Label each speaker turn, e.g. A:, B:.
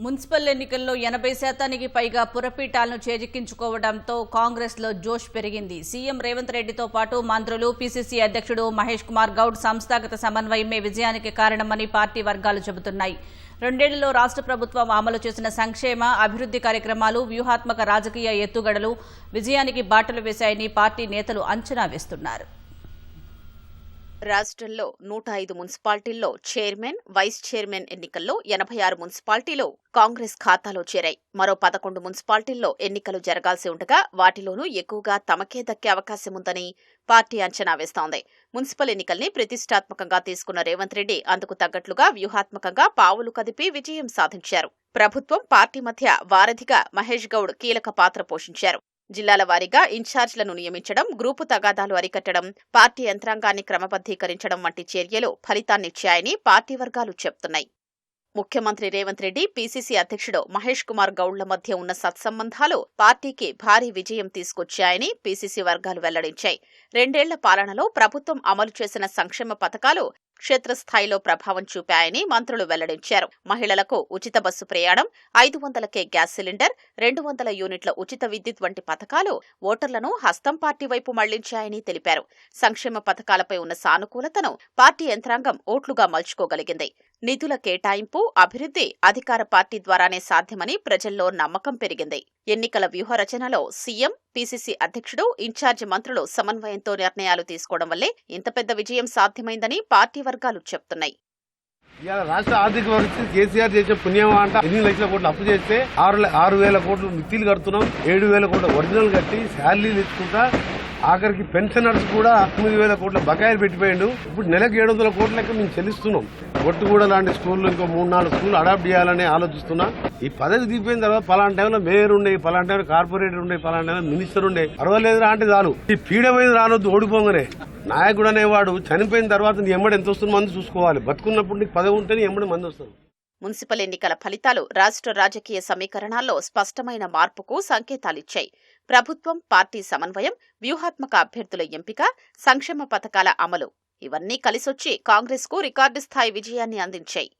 A: Municipal ఎన్నికల్లో 80% పైగా పురపీఠాలను చేజిక్కించుకోవడంతో కాంగ్రెస్లో జోష్ పెరిగింది. సీఎం రేవంత్ రెడ్డితో పాటు మంత్రులు, పీసీసీ అధ్యక్షుడు మహేష్ కుమార్ గౌడ్ సంస్థాగత సమన్వయమే విజయానికి కారణమని పార్టీ వర్గాలు చెబుతున్నాయి. 2 ఏళ్లలో రాష్ట్ర ప్రభుత్వం అమలు చేసిన సంక్షేమ, అభివృద్ధి కార్యక్రమాలు, వ్యూహాత్మక రాజకీయ ఎత్తుగడలు విజయానికి బాటలు వేశాయని పార్టీ నేతలు అంచనా వేస్తున్నారు.
B: రాష్ట్రంలో 105 మున్సిపాలిటీల్లో చైర్మన్, వైస్ చైర్మన్ ఎన్నికల్లో 86 మున్సిపాలిటీలు కాంగ్రెస్ ఖాతాలో చేరాయి. మరో 11 మున్సిపాలిటీల్లో ఎన్నికలు జరగాల్సి ఉండగా వాటిలోనూ ఎక్కువగా తమకే దక్కే అవకాశం ఉందని పార్టీ అంచనా వేస్తోంది. మున్సిపల్ ఎన్నికల్ని ప్రతిష్టాత్మకంగా తీసుకున్న రేవంత్ రెడ్డి అందుకు తగ్గట్లుగా వ్యూహాత్మకంగా పావులు కదిపి విజయం సాధించారు. ప్రభుత్వం, పార్టీ మధ్య వారధిగా మహేష్ గౌడ్ కీలక పాత్ర పోషించారు. జిల్లాల వారీగా ఇన్ఛార్జ్లను నియమించడం, గ్రూపు తగాదాలు అరికట్టడం, పార్టీ యంత్రాంగాన్ని క్రమబద్దీకరించడం వంటి చర్యలు ఫలితాన్నిచ్చాయని పార్టీ వర్గాలు చెబుతున్నాయి. ముఖ్యమంత్రి రేవంత్ రెడ్డి, పీసీసీ అధ్యక్షుడు మహేష్ కుమార్ గౌడ్ల మధ్య ఉన్న సత్సంబంధాలు పార్టీకి భారీ విజయం తీసుకొచ్చాయని పీసీసీ వర్గాలు వెల్లడించాయి. 2 ఏళ్ల పాలనలో ప్రభుత్వం అమలు చేసిన సంక్షేమ పథకాలు క్షేత్రస్థాయిలో ప్రభావం చూపాయని మంత్రులు వెల్లడించారు. మహిళలకు ఉచిత బస్సు ప్రయాణం, 500కే గ్యాస్ సిలిండర్, 200 యూనిట్ల ఉచిత విద్యుత్ వంటి పథకాలు ఓటర్లను హస్తం పార్టీ వైపు మళ్లించాయని తెలిపారు. సంక్షేమ పథకాలపై ఉన్న సానుకూలతను పార్టీ యంత్రాంగం ఓట్లుగా మలుచుకోగలిగింది. నిధుల కేటాయింపు, అభివృద్ధి అధికార పార్టీ ద్వారానే సాధ్యమని ప్రజల్లో నమ్మకం పెరిగింది. ఎన్నికల వ్యూహరచనలో సీఎం, పీసీసీ అధ్యక్షుడు, ఇన్ఛార్జి మంత్రులు సమన్వయంతో నిర్ణయాలు తీసుకోవడం వల్లే ఇంత పెద్ద విజయం సాధ్యమైందని పార్టీ వర్గాలు చెప్తున్నాయి.
C: రాష్ట్ర ఆర్థిక పరిస్థితి కేసీఆర్ చేసే పుణ్యం అంట. 8 లక్షల కోట్లు అప్పు చేస్తే 6,000 కోట్లు మిత్తిలు కడుతున్నాం. 7,000 కోట్ల ఒరిజినల్ కట్టి శాలరీలు ఇచ్చుకుంటా ఆఖరికి పెన్షనర్స్ కూడా 9,000 కోట్ల బకాయిలు పెట్టిపోయిండు. ఇప్పుడు నెలకు 700 కోట్ల లెక్క మేము చెల్లిస్తున్నాం. ఒట్టుగూడ లాంటి స్కూళ్ళు ఇంకో 3-4 స్కూళ్ళు అడాప్ట్ చేయాలని ఆలోచిస్తున్నా. ఈ పదవి దిగిపోయిన తర్వాత పలానా టైంలో మేయర్ ఉండే, పలానా టైంలో కార్పొరేటర్ ఉండే, పలానా టైంలో మినిస్టర్ ఉండే, పర్వాలేదురా అంటే చాలు. ఈ పీడమైన రానొద్దు, ఓడిపోగానే. నాయకుడు అనేవాడు చనిపోయిన తర్వాత నీ ఎమ్మడి ఎంత వస్తుంది మంది చూసుకోవాలి. బతుకున్నప్పుడు నీకు పదవి ఉంటే నీ ఎమ్మడి మంది వస్తుంది.
B: మున్సిపల్ ఎన్నికల ఫలితాలు రాష్ట్ర రాజకీయ సమీకరణాల్లో స్పష్టమైన మార్పుకు సంకేతాలిచ్చాయి. ప్రభుత్వం, పార్టీ సమన్వయం, వ్యూహాత్మక అభ్యర్థుల ఎంపిక, సంక్షేమ పథకాల అమలు ఇవన్నీ కలిసొచ్చి కాంగ్రెస్కు రికార్డు స్థాయి విజయాన్ని అందించాయి.